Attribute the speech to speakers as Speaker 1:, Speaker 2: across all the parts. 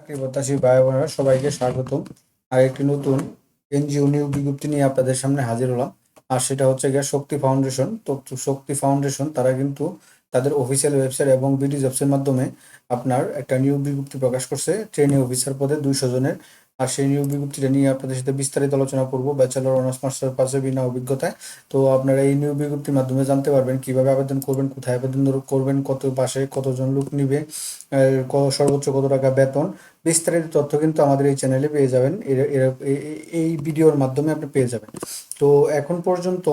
Speaker 1: চাকরি প্রত্যাশী ভাই বোনেরা সবাইকে স্বাগতম। আর একটি নতুন এনজিও নিয়োগ বিজ্ঞপ্তি নিয়ে আপনাদের সামনে হাজির হলাম। আর সেটা হচ্ছে গিয়ে শক্তি ফাউন্ডেশন। তো শক্তি ফাউন্ডেশন তারা কিন্তু তাদের অফিসিয়াল ওয়েবসাইট এবং বিডি জবসের মাধ্যমে আপনার একটা নিয়োগ বিজ্ঞপ্তি প্রকাশ করছে ট্রেনিং অফিসার পদে 200 জনের। আর সেই নিয়োগ বিজ্ঞপ্তিটা নিয়ে আপনাদের সাথে বিস্তারিত আলোচনা করব ব্যাচেলর অনার্স মাস্টার পাশে বিনা অভিজ্ঞতায়। তো আপনারা এই নিয়োগ বিজ্ঞপ্তির মাধ্যমে জানতে পারবেন কিভাবে আবেদন করবেন, কোথায় আবেদন করবেন, কত পাশে কতজন লোক নিবে, সর্বোচ্চ কত টাকা বেতন, বিস্তারিত তথ্য কিন্তু আমাদের এই চ্যানেলে পেয়ে যাবেন। এই ভিডিওর মাধ্যমে আপনি পেয়ে যাবেন। তো এখন পর্যন্ত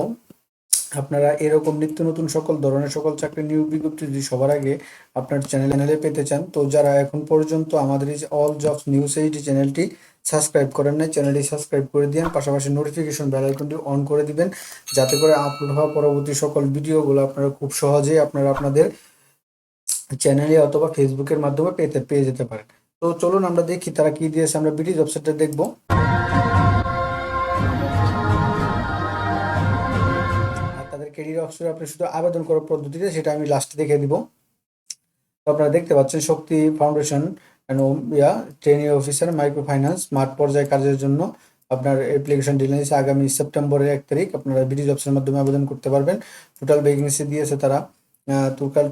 Speaker 1: আপনারা এরকম নিত্য নতুন সকল ধরনের সকল চাকরি নিয়োগ বিজ্ঞপ্তি যদি সবার আগে আপনার চ্যানেলে পেতে চান, তো যারা এখন পর্যন্ত আমাদের এই অল জবস নিউজ এইচডি চ্যানেলটি সাবস্ক্রাইব করেন নাই, চ্যানেলটি সাবস্ক্রাইব করে দিন, পাশাপাশি নোটিফিকেশন বেল আইকনটি অন করে দিবেন, যাতে করে আপলোড হওয়া পরবর্তী সকল ভিডিওগুলো আপনারা খুব সহজেই আপনাদের চ্যানেলে অথবা ফেসবুকের মাধ্যমে পেয়ে যেতে পারেন। তো চলুন আমরা দেখি তারা কি দিয়েছে। আমরা বিডি ওয়েবসাইটটা দেখবো। আর তাদের ক্যারিয়ার অপশনে আপনি শুধু আবেদন করার পদ্ধতিতে সেটা আমি লাস্টে দেখে দিব। তো আপনারা দেখতে পাচ্ছেন Shakti foundation training officer microfinance মাঠ পর্যায়ে কাজের জন্য আপনার অ্যাপ্লিকেশন ডিলাইন্স আগামী সেপ্টেম্বরের 1 তারিখ আপনারা বিডি জবসের মাধ্যমে আবেদন করতে পারবেন। টোটাল ভ্যাকেন্সি দিয়েছে তারা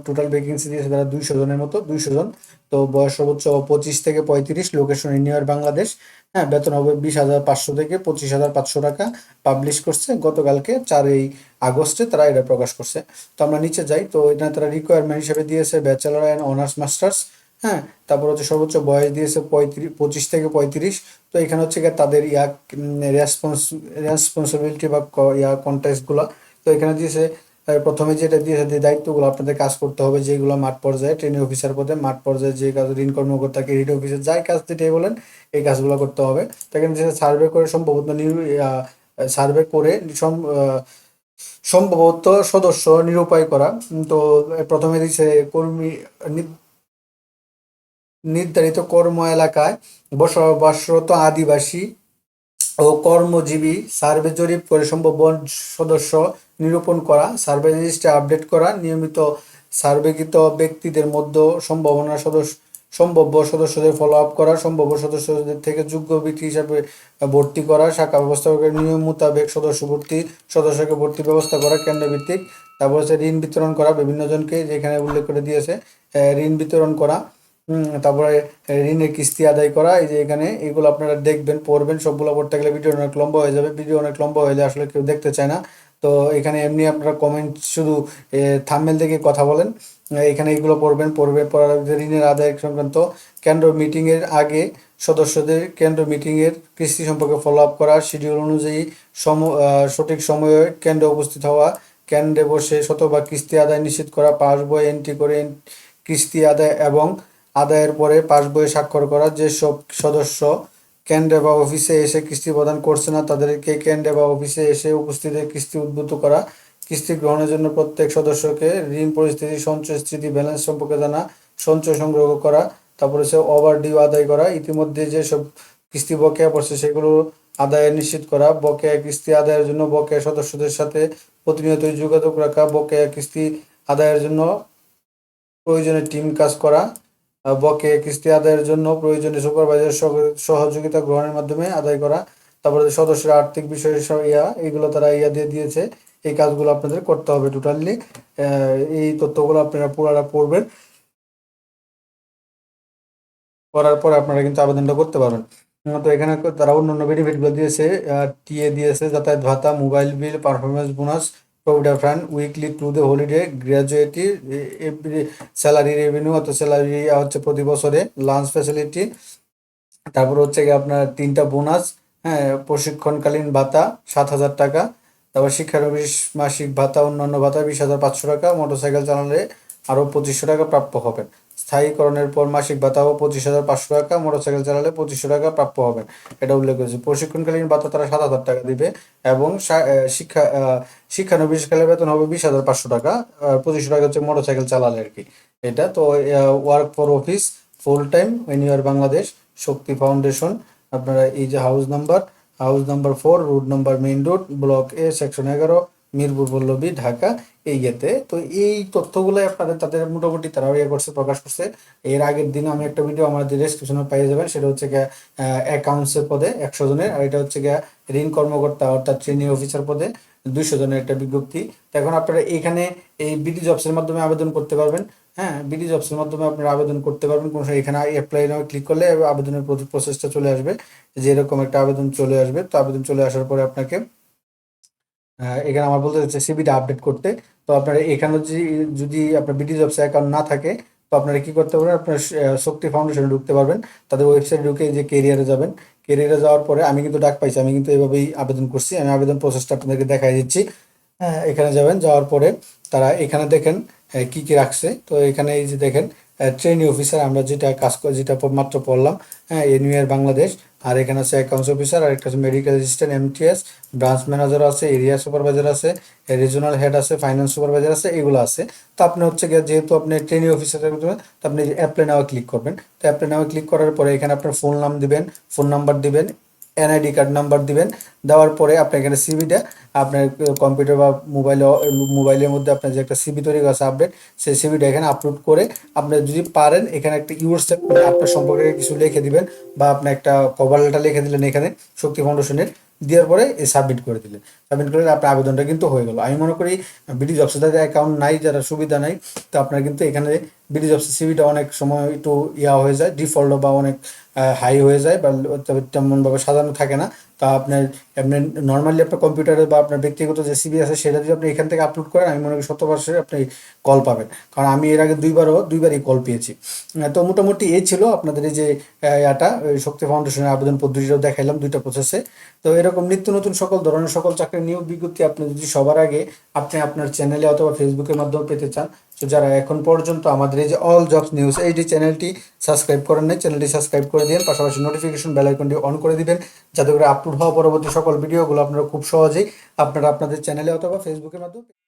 Speaker 1: টোটাল ভ্যাকেন্সি দিয়েছে তারা 200 জনের মতো, 200 জন। তো বয়স সর্বোচ্চ 25 থেকে 35, লোকেশন ইন্ডিয়ার বাংলাদেশ। হ্যাঁ, বেতন হবে 20,500 থেকে 25,500 টাকা। পাবলিশ করছে গতকালকে 4 আগস্টে তারা এটা প্রকাশ করছে। তো আমরা নিচে যাই, তো এটা তারা রিকোয়ারমেন্ট হিসেবে দিয়েছে ব্যাচেলর অ্যান্ড অনার্স মাস্টার্স। হ্যাঁ, তারপর হচ্ছে সর্বোচ্চ বয়স দিয়েছে 25 থেকে 35। তো এখানে হচ্ছে গিয়ে তাদের রেসপন্সিবিলিটি বা কন্টেস্টগুলো। তো এখানে দিয়েছে প্রথমে যেটা দিয়েছে যে দায়িত্বগুলো আপনাদের কাজ করতে হবে, যেগুলো মাঠ পর্যায়ে ট্রেনিং অফিসার পদে মাঠ পর্যায়ে যে কাজ ঋণ কর্মকর্তাকে রিড অফিসে যাই কাজ যেটাই বলেন এই কাজগুলো করতে হবে। তো এখানে সার্ভে করে সার্ভে করে সম্ভবত সদস্য নিরূপায় করা। তো প্রথমে দিচ্ছে কর্মী নির্ধারিত কর্ম এলাকায় বসবাসরত আদিবাসী ও কর্মজীবী সার্ভে জরিপ করে সম্ভাব্য সদস্য নিরূপণ করা, সার্ভে রেজিস্ট্রে আপডেট করা, নিয়মিত সার্ভেকৃত ব্যক্তিদের মধ্যে সম্ভাব্য সদস্যদের ফলো আপ করা, সম্ভাব্য সদস্যদের থেকে যোগ্য ব্যক্তি হিসাবে ভর্তি করা, শাখা ব্যবস্থাপকের নিয়ম মোতাবেক সদস্যকে ভর্তি ব্যবস্থা করা, কেন্দ্রভিত্তিক। তারপর হচ্ছে ঋণ বিতরণ করা বিভিন্ন জনকে, যেখানে উল্লেখ করে দিয়েছে ঋণ বিতরণ করা। তারপরে ঋণের কিস্তি আদায় করা। এই যে এখানে এগুলো আপনারা দেখবেন, পড়বেন, সবগুলো পড়তে গেলে ভিডিও অনেক লম্বা হয়ে যাবে। ভিডিও অনেক লম্বা হলে আসলে কেউ দেখতে চায় না। তো এখানে এমনি আপনারা কমেন্ট শুধু থাম্বনেল দেখে কথা বলেন। এখানে এগুলো পড়ার ঋণের আদায় সংক্রান্ত কেন্দ্র মিটিংয়ের আগে সদস্যদের কেন্দ্র মিটিংয়ের কিস্তি সম্পর্কে ফলো আপ করা, শিডিউল অনুযায়ী সঠিক সময়ে কেন্দ্রে উপস্থিত হওয়া, কেন্দ্রে বসে শতভাগ কিস্তি আদায় নিশ্চিত করা, পাসবই এন্ট্রি করে কিস্তি আদায় এবং আদায়ের পরে পাসবইয়ে স্বাক্ষর করা। যেসব সদস্য কেন্দ্রে বা অফিসে এসে কিস্তি প্রদান করছে না তাদেরকে কেন্দ্রে বা অফিসে এসে উপস্থিত কিস্তি উদ্ভূত করা। কিস্তি গ্রহণের জন্য প্রত্যেক সদস্যকে ঋণ পরিস্থিতি, সঞ্চয় স্থিতি, ব্যালেন্স সম্পর্কে জানা, সঞ্চয় সংগ্রহ করা। তারপরে হচ্ছে ওভার ডিউ আদায় করা, ইতিমধ্যে যেসব কিস্তি বকেয়া পড়ছে সেগুলো আদায় নিশ্চিত করা। বকেয়া কিস্তি আদায়ের জন্য বকেয়া সদস্যদের সাথে প্রতিনিয়ত যোগাযোগ রাখা। বকেয়া কিস্তি আদায়ের জন্য প্রয়োজনে টিম কাজ করা। বকেয়া কিস্তি আদায়ের জন্য প্রয়োজনীয় সুপারভাইজার সহযোগিতা গ্রহণের মাধ্যমে আদায় করা। তারপরে সদস্যের আর্থিক বিষয়ে এইগুলো তারা দিয়ে দিয়েছে। এই কাজগুলো আপনাদের করতে হবে টোটালি। এই তথ্যগুলো আপনারা পুরোটা পড়বেন, করার পর আপনারা কিন্তু আবেদনটা করতে পারবেন। তো এখানে তারা অন্যান্য বেনিফিটগুলো দিয়েছে, টিএ দিয়েছে, যাতায়াত ভাতা, mobile bill, performance bonus, provident fund, weekly to the holiday, gratuity, salary revenue অর্থাৎ স্যালারি হচ্ছে প্রতি বছরে, লাঞ্চ ফ্যাসিলিটি। তারপর হচ্ছে কি আপনার 3টা বোনাস, হ্যাঁ, প্রশিক্ষণকালীন ভাতা 7,000 টাকা। তারপর শিক্ষানবিশ মাসিক ভাতা, অন্যান্য ভাতা 20,500 টাকা। মোটরসাইকেল চালালে আরও 2,500 টাকা প্রাপ্য হবেন। স্থায়ীকরণের পর মাসিক ভাতাও 25,500 টাকা, মোটরসাইকেল চালালে 2,500 টাকা প্রাপ্য হবেন, এটা উল্লেখ করেছে। প্রশিক্ষণকালীন ভাতা তারা 7,000 টাকা দিবে এবং শিক্ষানবিশকালের বেতন হবে 20,500 টাকা। 2,500 টাকা হচ্ছে মোটরসাইকেল চালালে আর কি। এটা তো work for office full time anywhere Bangladesh, Shakti foundation. আপনারা এই যে house number 4, road number, main road, block A, section 11, Mirpur Pallabi, Dhaka, এই ইয়েতে। তো এই তথ্যগুলো আপনাদের তাদের মোটামুটি তারাও ইয়ে করছে, প্রকাশ করছে। এর আগের দিন আমি একটা ভিডিও আমাদের ডেসক্রিপশনে পেয়ে যাবেন, সেটা হচ্ছে গিয়ে অ্যাকাউন্টসের পদে 100 জনের, আর এটা হচ্ছে গিয়ে ঋণ কর্মকর্তা অর্থাৎ ট্রেনিং অফিসার পদে 200 জনের একটা বিজ্ঞপ্তি। তো এখন আপনারা এখানে এই বিডি জবসের মাধ্যমে আবেদন করতে পারবেন। হ্যাঁ, বিডি জবসের মাধ্যমে আপনারা আবেদন করতে পারবেন। কোনো সময় এখানে অ্যাপ্লাই নাও ক্লিক করলে আবেদনের প্রসেসটা চলে আসবে, যে এরকম একটা আবেদন চলে আসবে। তো আবেদন চলে আসার পরে আপনাকে এখানে আমার বলতে হচ্ছে সিভিটা আপডেট করতে। তো আপনার এখানে যদি যদি আপনার বিডি জবস অ্যাকাউন্ট না থাকে, তো আপনারা কি করতে পারবেন, আপনার শক্তি ফাউন্ডেশনে ঢুকতে পারবেন। তাদের ওয়েবসাইটে ঢুকে যে কেরিয়ারে যাবেন, কেরিয়ারে যাওয়ার পরে আমি কিন্তু ডাক পাইছি, আমি কিন্তু এভাবেই আবেদন করছি। আমি আবেদন প্রসেসটা আপনাদেরকে দেখাই দিচ্ছি। হ্যাঁ, এখানে যাবেন, যাওয়ার পরে তারা এখানে দেখেন কি কি রাখছে। তো এখানে এই যে দেখেন ট্রেনি অফিসার, আমরা যেটা কাজ করে যেটা মাত্র পড়লাম, হ্যাঁ, এনইউআর বাংলাদেশ। আর এখানে আছে অ্যাকাউন্টস অফিসার, আর একটা আছে medical assistant MTS, branch manager আছে, এরিয়া সুপারভাইজার আছে, রিজনাল হেড আছে, ফাইন্যান্স সুপারভাইজার আছে, এগুলো আছে। তো আপনি হচ্ছে গিয়ে যেহেতু আপনি ট্রেনি অফিসারের তো আপনি অ্যাপ্লাই নাও ক্লিক করবেন। তো অ্যাপ্লাই নাও ক্লিক করার পরে এখানে আপনার ফোন নাম দিবেন, ফোন নাম্বার দিবেন, এনআইডি কার্ড নাম্বার দিবেন। দেওয়ার পরে আপনি এখানে সিভিটা আপনার কম্পিউটার বা মোবাইলের মধ্যে আপনার যে একটা সিভি তৈরি আছে আপডেট, সেই সিভিটা এখানে আপলোড করে আপনি যদি পারেন এখানে একটা ইউরসেপ আপনার সম্পর্কে কিছু লিখে দিবেন, বা আপনি একটা কভার লেটার লিখে দিলেন এখানে শক্তি ফাউন্ডেশনের, দেওয়ার পরে সাবমিট করে দিলেন। সাবমিট করলে আপনার আবেদনটা কিন্তু হয়ে গেল। আমি মনে করি বিডি জবসে যাদের অ্যাকাউন্ট নাই, যারা সুবিধা নাই, তো আপনার কিন্তু এখানে বিডি জবসের সিভিটা অনেক সময় একটু ইয়া হয়ে যায়, ডিফল্ট বা অনেক হাই হয়ে যায়, বা তেমনভাবে সাজানো থাকে না। তা আপনার এমনি নর্মালি আপনার কম্পিউটারে বা আপনার ব্যক্তিগত যে সিভি আছে সেটা যদি আপনি এখান থেকে আপলোড করেন, আমি মনে করি 100% আপনি কল পাবেন। কারণ আমি এর আগে দুইবারই কল পেয়েছি। তো মোটামুটি এই ছিল আপনাদের এই যে ইয়াটা, ওই শক্তি ফাউন্ডেশনের আবেদন পদ্ধতিটাও দেখাইলাম দুইটা প্রসেসে। তো এরকম নিত্য নতুন সকল ধরনের সকল চাকরির নিয়োগ বিজ্ঞপ্তি আপনি যদি সবার আগে আপনি আপনার চ্যানেলে অথবা ফেসবুকের মাধ্যমে পেতে চান, তো যারা এখন পর্যন্ত আমাদের এই যে অল জবস নিউজ এই যে চ্যানেলটি সাবস্ক্রাইব করেন নাই, চ্যানেলটি সাবস্ক্রাইব করে দিন, পাশাপাশি নোটিফিকেশন বেল আইকনটি অন করে দিবেন, যাতে করে আপলোড হওয়া পরবর্তী সকল ভিডিওগুলো আপনারা খুব সহজেই আপনারা আপনাদের চ্যানেলে অথবা ফেসবুকের মাধ্যমে